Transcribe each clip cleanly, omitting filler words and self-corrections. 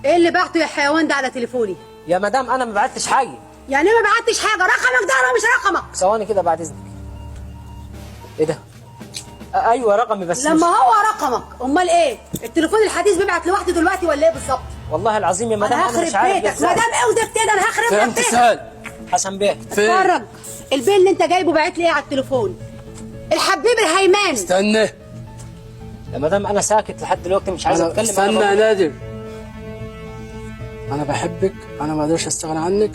ايه اللي بعته يا حيوان ده على تليفوني؟ يا مدام انا ما بعتش حاجه. يعني ما بعتش حاجه؟ رقمك ده ولا مش رقمك؟ ثواني كده بعد اذنك. ايه ده؟ ايوه رقمي بس لما مش... هو رقمك امال ايه؟ التليفون الحديث بيبعت لوحده دلوقتي ولا ايه بالظبط؟ والله العظيم يا مدام انا انا مش هخرب عارف بيتك، ما دام اوزف كده انا هخرب فهمت بيتك. سهل. حسن بيه اتفرج، البيل اللي انت جايبه باعت لي ايه على التليفون؟ الحبيب الهيمان. استنى يا مدام انا ساكت لحد دلوقتي مش عايز اتكلم. استنى يا نادر، انا بحبك، انا ما اقدرش استغنى عنك،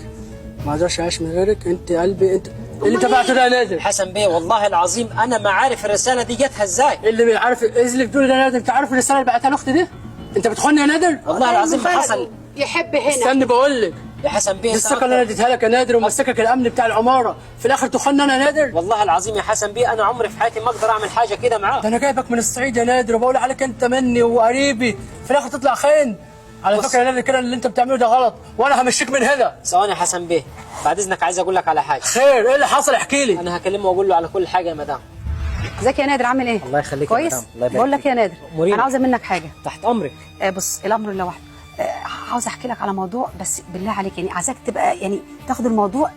ما اقدرش اعيش من غيرك، انت قلبي، انت اللي انت بعته ده يا نادر. حسن بيه والله العظيم انا ما عارف الرساله دي جاتها ازاي. اللي بيعرف اللي بتقول ده يا نادر، انت عارف الرساله اللي بعتها لاختي دي؟ انت بتخوني يا نادر؟ والله العظيم ما حصل. يحب هنا. استنى بقول لك، يا حسن بيه دي الثقه اللي انا اديتها لك يا نادر ومسكك الامن بتاع العماره، في الاخر تخوني انا يا نادر؟ والله العظيم يا حسن بيه انا عمري في حياتي ما اقدر اعمل حاجه كده معاه. ده انا جايبك من الصعيد يا نادر وبقول عليك انت مني وقريبي، في الاخر تطلع خاين. على فكره يا نادر كده اللي انت بتعمله ده غلط وانا همشيك من هنا. ثواني يا حسن بيه بعد اذنك عايز اقول لك على حاجه. خير، ايه اللي حصل؟ احكي لي. انا هكلمه واقول له على كل حاجه يا مدام. ازيك يا نادر، عامل ايه؟ الله يخليك يا كويس؟ مدام، الله يبارك بقول لك فيك. يا نادر مريم. انا عاوزه منك حاجه. تحت امرك. بص، الامر لله وحده. عاوزه احكي لك على موضوع، بس بالله عليك يعني عايزاك تبقى يعني تاخد الموضوع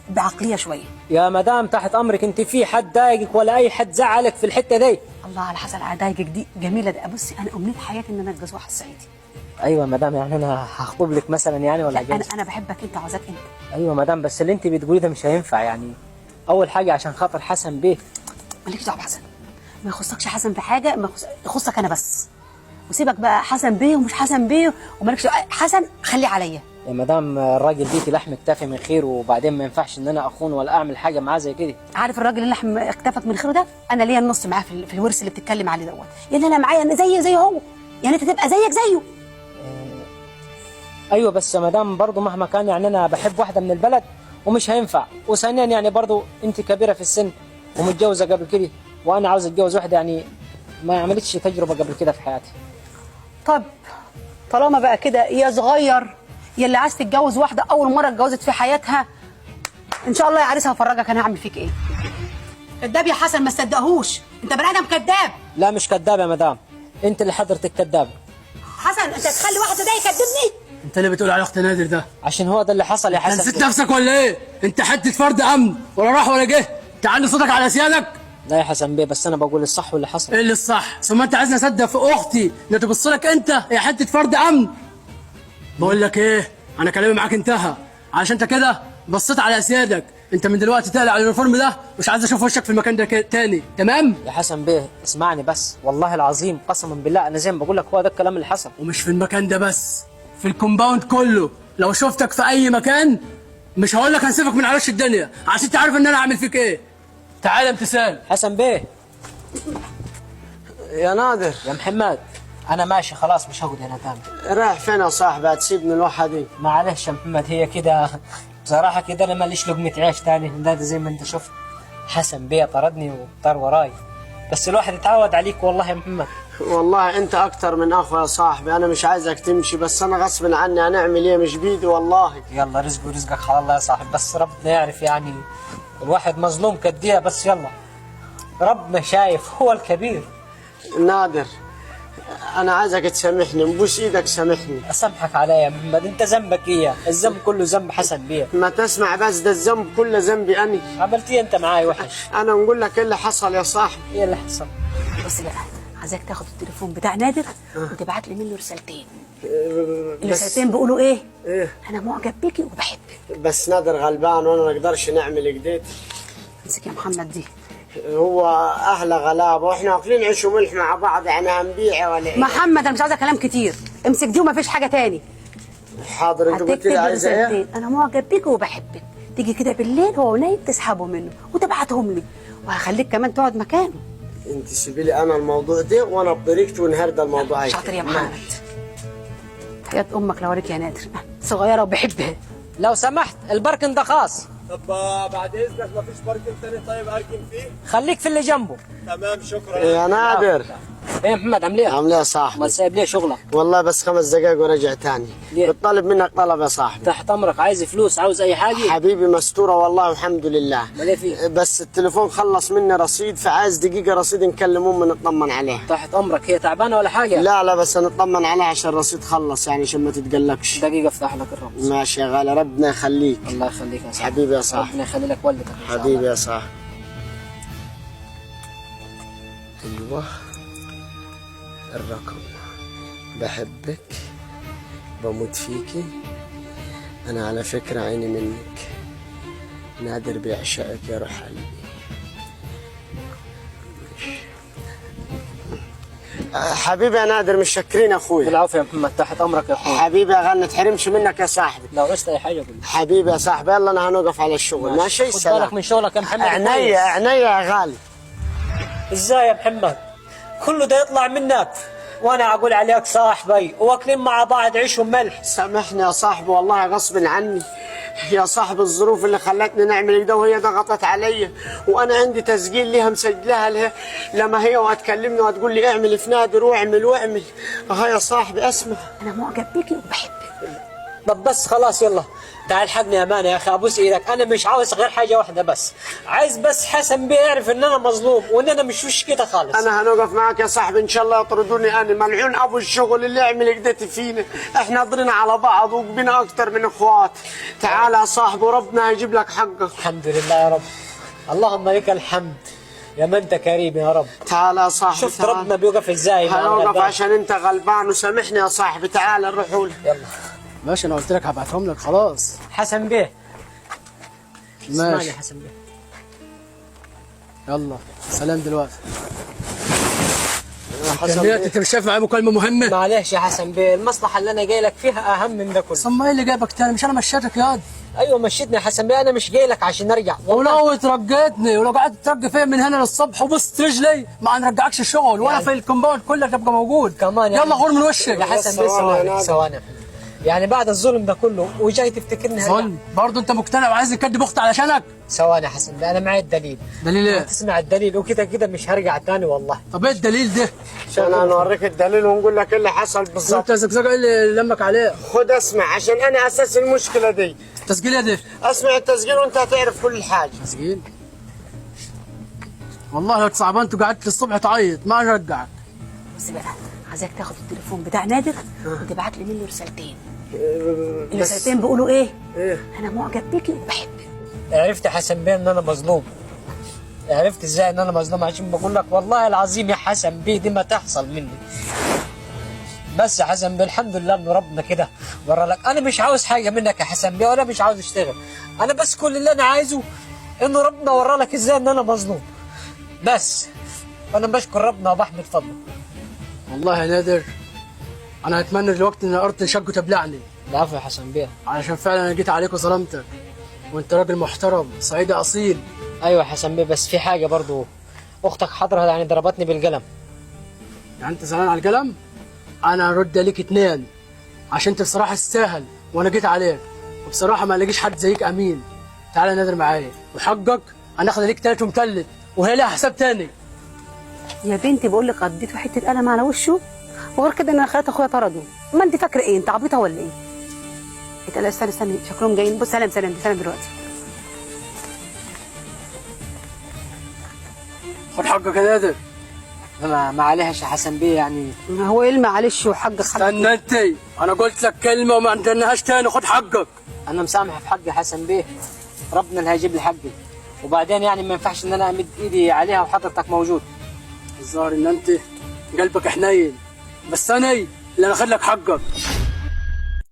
بعقليه شويه. يا مدام تحت امرك، انت في حد ضايقك ولا اي حد زعلك في الحته دي؟ الله على حسن عدايجك دي جميله. ده بصي انا امنيه حياتي ان انا اتجوز واحد صعيدي. ايوه مدام، يعني انا هخطب لك مثلا يعني ولا لا، جوز؟ انا بحبك انت وعاوزاك انت. ايوه مدام بس اللي انت بتقوليه ده مش هينفع يعني. اول حاجه عشان خاطر حسن بيه. مالكش دعوه بحسن، ما يخصكش حسن في حاجه، ما يخصك انا بس. وسيبك بقى حسن بيه ومش حسن بيه ومالكش دعوه. حسن خليه عليا. يا مدام الراجل بيتي لحم اكتفي من خير، وبعدين ما ينفعش ان انا اخون ولا اعمل حاجه معاه زي كده. عارف الراجل اللي لحم اكتفك من خيره ده؟ انا ليا النص معاه في الورث اللي بتتكلم عليه دوت. يعني انا معايا انا زي هو، يعني انت تبقى زيك زيه. ايوه بس يا مدام برضه مهما كان يعني انا بحب واحده من البلد ومش هينفع. وثانيا يعني برضه انت كبيره في السن ومتجوزه قبل كده، وانا عاوز اتجوز واحده يعني ما عملتش تجربه قبل كده في حياتي. طب طالما بقى كده يا صغير يا اللي عايز تتجوز واحده اول مره اتجوزت في حياتها، ان شاء الله يا عريس هفرجك انا هعمل فيك ايه. كداب يا حسن، ما تصدقهوش، انت بني ادم كداب. لا مش كداب يا مدام، انت اللي حضرتك كداب. حسن انت تخلي واحد ده يكدبني؟ انت اللي بتقول على اخت نادر ده؟ عشان هو ده اللي حصل يا انت حسن. نسيت نفسك ولا ايه؟ انت حته فرد امن ولا راح ولا جه؟ تعلي صوتك على سيادك. لا يا حسن بيه بس انا بقول الصح واللي حصل. ايه اللي الصح؟ ثم انت عايزني اصدق في اختي اللي تبص لك انت يا حته فرد امن؟ بقول لك ايه، انا كلامي معاك انتهى، عشان انت كده بصيت على سيادك. انت من دلوقتي تقلع اليونيفورم ده، مش عايز اشوف وشك في المكان ده تاني، تمام؟ يا حسن بيه اسمعني بس، والله العظيم قسما بالله انا زي ما بقول لك هو ده الكلام اللي حصل. ومش في المكان ده بس، في الكومباوند كله، لو شفتك في اي مكان مش هقول لك هنسيبك من عرش الدنيا، عشان انت عارف ان انا اعمل فيك ايه. تعال يا امتثال. حسن بيه. يا نادر. يا محمد انا ماشي خلاص مش هقعد هنا تاني. رايح فين يا صاحبي؟ هتسيبني لوحدي؟ معلش يا محمد هي كده بصراحه كده انا ماليش لقمه عيش تاني، ده زي ما انت شفت حسن بيه طردني وطار وراي، بس الواحد اتعود عليك والله يا محمد. والله انت اكتر من اخويا يا صاحبي، انا مش عايزك تمشي بس انا غصب عني، هنعمل ايه؟ مش بيدي والله. يلا رزق ورزقك على الله يا صاحب، بس ربنا يعرف يعني الواحد مظلوم كديه، بس يلا ربنا شايف هو الكبير. نادر انا عايزك تسامحني، نبوس ايدك سامحني. اسامحك عليا يا محمد، انت ذنبك ايه؟ الذنب كله ذنب حسن بيه. ما تسمع بس، ده الذنب كله ذنبي انا. عملت ايه انت معاي وحش؟ انا نقول لك ايه اللي حصل يا صاحبي. ايه اللي حصل؟ بص بقى، عايزاك تاخد التليفون بتاع نادر وتبعت لي منه رسالتين. الرسالتين بيقولوا ايه؟ انا معجب بيكي وبحبك. بس نادر غلبان وانا ما نقدرش نعمل كده. امسك يا محمد دي. هو اهله غلابه واحنا واكلين عيش وملح مع بعض، يعني هنبيع ولا ايه؟ محمد انا مش عايزه كلام كتير، امسك دي ومفيش حاجه تاني. حاضر. انت قلت هتكتب لي عايزه ايه؟ رسالتين، انا معجب بيك وبحبك، تيجي كده بالليل هو نايم تسحبه منه وتبعتهم لي، وهخليك كمان تقعد مكانه. انت سيبي لي انا الموضوع ده وانا بطريقتي ونهرده الموضوع. شاطر يا محمد. حياة امك لو اوريك يا نادر، صغيره وبحبها. لو سمحت الباركن ده خاص. طب بعد اذنك مفيش باركن تاني طيب اركن فيه؟ خليك في اللي جنبه. تمام شكرا. يا نادر ايه يا محمد عامل ايه؟ عامل ايه يا صاحبي؟ امال سايب ليه شغلك؟ والله بس 5 دقايق ورجع تاني. ليه؟ بتطلب منك طلب يا صاحبي. تحت امرك، عايز فلوس، عاوز اي حاجه؟ حبيبي مستوره والله والحمد لله. امال ايه فيه؟ بس التليفون خلص مني رصيد، فعايز دقيقه رصيد نكلم امي نطمن عليها. تحت امرك. هي تعبانه ولا حاجه؟ لا لا بس نطمن عليها عشان الرصيد خلص يعني عشان ما تتقلقش. دقيقه افتح لك الرمز. ماشي يا غالي، ربنا يخليك. الله يخليك يا صاحبي. حبيبي يا صاحبي. ربنا يخلي لك والدتك إن شاء حبيبي الله. يا صاحبي. ايوه الرقم. بحبك، بموت فيكي، انا على فكرة عيني منك، نادر بيعشقك يا روح قلبي. حبيبي يا نادر، مش شاكرين يا اخويا. بالعافيه يا محمد، تحت امرك يا اخوي. حبيبي يا غالي، ما تحرمش منك يا صاحبي. لو عوزت اي حاجه قول لي. حبيبي يا صاحبي، يلا انا هنوقف على الشغل. ماشي خد سلام. بالك من شغلك يا محمد. عينيا عينيا يا غالي. ازاي يا محمد كله ده يطلع منك وانا اقول عليك صاحبي واكلين مع بعض عيش وملح؟ سامحني يا صاحبي والله غصب عني يا صاحب. الظروف اللي خلتني نعمل كده وهي ضغطت عليا، وانا عندي تسجيل ليها مسجلها لما هي وهتكلمني وهتقول لي اعمل في نادر واعمل واعمل. ها يا صاحبي اسمع، انا معجب بيكي وبحبك. طب بس خلاص يلا تعال حقني يا مان يا اخي، ابوس ايدك. انا مش عاوز غير حاجه واحده بس، عايز بس حسن بيه يعرف ان انا مظلوم وان انا مش وش كده خالص. انا هنوقف معاك يا صاحبي ان شاء الله يطردوني. انا ملعون ابو الشغل اللي يعمل كده فينا. احنا قدرنا على بعض وبينا اكتر من اخوات. تعال يا صاحبي وربنا هيجيب لك حقك. الحمد لله يا رب، اللهم لك الحمد يا من انت كريم يا رب. تعال يا صاحبي. شفت تعال. ربنا بيوقف ازاي مع هنوقف الغلبان. عشان انت غلبان وسامحني يا صاحبي. تعال نروحوا له. يلا ماشي، انا قلت لك هبعتهم لك خلاص. حسن بيه. اسمعني ماشي يا حسن بيه. يلا سلام دلوقتي. حسن كميات بيه. انت مش شايف معايا مكالمه مهمه؟ معلش يا حسن بيه، المصلحه اللي انا جاي لك فيها اهم من ده كله. ثم ايه اللي جايبك تاني؟ مش انا مشيتك ياض؟ ايوه مشيتني يا حسن بيه، انا مش جاي لك عشان ارجع والله. ولو ترجيتني ولو قعدت ترجي فيا من هنا للصبح وبصت رجلي ما هنرجعكش الشغل ولا يعني في الكومباوند كلك تبقى موجود. كمان يعني يلا غور من وشك. يا حسن بيه ثواني يا ثواني نادر. ثواني. يعني بعد الظلم ده كله وجاي تفتكرني هرجع؟ ظن برضه انت مقتنع وعايز تكدب اختي علشانك؟ ثواني يا حسن بيه، انا معي الدليل. دليل ايه؟ تسمع الدليل وكده كده مش هرجع تاني والله. طب ايه الدليل ده؟ انا هنوريك الدليل ونقول لك ايه اللي حصل بالظبط. انت زقزقه ايه اللي لمك عليه؟ خد اسمع عشان انا اساس المشكله دي. تسجيل ايه ده؟ اسمع التسجيل وانت هتعرف كل حاجه. تسجيل؟ والله لو تصعبنت وقعدت للصبح تعيط ما ارجعك. بس بقى عايزاك تاخد التليفون بتاع نادر وتبعت لي منه رسالتين. الرسالتين بيقولوا ايه؟ انا معجب بيكي وبحبك. عرفت يا حسن بيه ان انا مظلوم؟ عرفت ازاي ان انا مظلوم؟ عشان بقول لك والله العظيم يا حسن بيه دي ما تحصل مني. بس يا حسن بيه الحمد لله ان ربنا كده ورا لك. انا مش عاوز حاجه منك يا حسن بيه ولا مش عاوز اشتغل. انا بس كل اللي انا عايزه انه ربنا ورا لك ازاي ان انا مظلوم بس. وانا بشكر ربنا وبحمد فضله. والله يا نادر انا اتمنى دلوقتي ان الارض تنشق وتبلعني، العفو يا حسن بيه. علشان فعلا انا جيت عليك وظلمتك وانت راجل محترم صعيدي اصيل. ايوه يا حسن بيه، بس في حاجه برضو، اختك حضرها يعني ضربتني بالقلم. يعني انت زعلان على القلم؟ انا هرد عليك 2 عشان انت بصراحه تستاهل وانا جيت عليك، وبصراحه ما لقيش حد زيك امين. تعالى يا نادر معايا وحقك هناخد عليك 3 ومتلت وهي لها حساب تاني. يا بنتي بقول لك قضيته حته قلم على وشه وغير كده انا خالات اخويا طردوا. ما انت فاكره ايه؟ انت عبيطه ولا ايه؟ لا استنى استنى شكلهم جايين. بص سلام سلام سلام دلوقتي. خد حقك يا نادر. ما عليهاش يا حسن بيه يعني. هو ايه معلش وحق استنى انت، انا قلت لك كلمه وما عندناهاش تاني. خد حقك. انا مسامح في حقي يا حسن بيه، ربنا اللي هيجيب لي حقي. وبعدين يعني ما ينفعش ان انا امد ايدي عليها وحضرتك موجود. الظاهر ان انت قلبك حنين، بس انا اللي انا اخد لك حقك.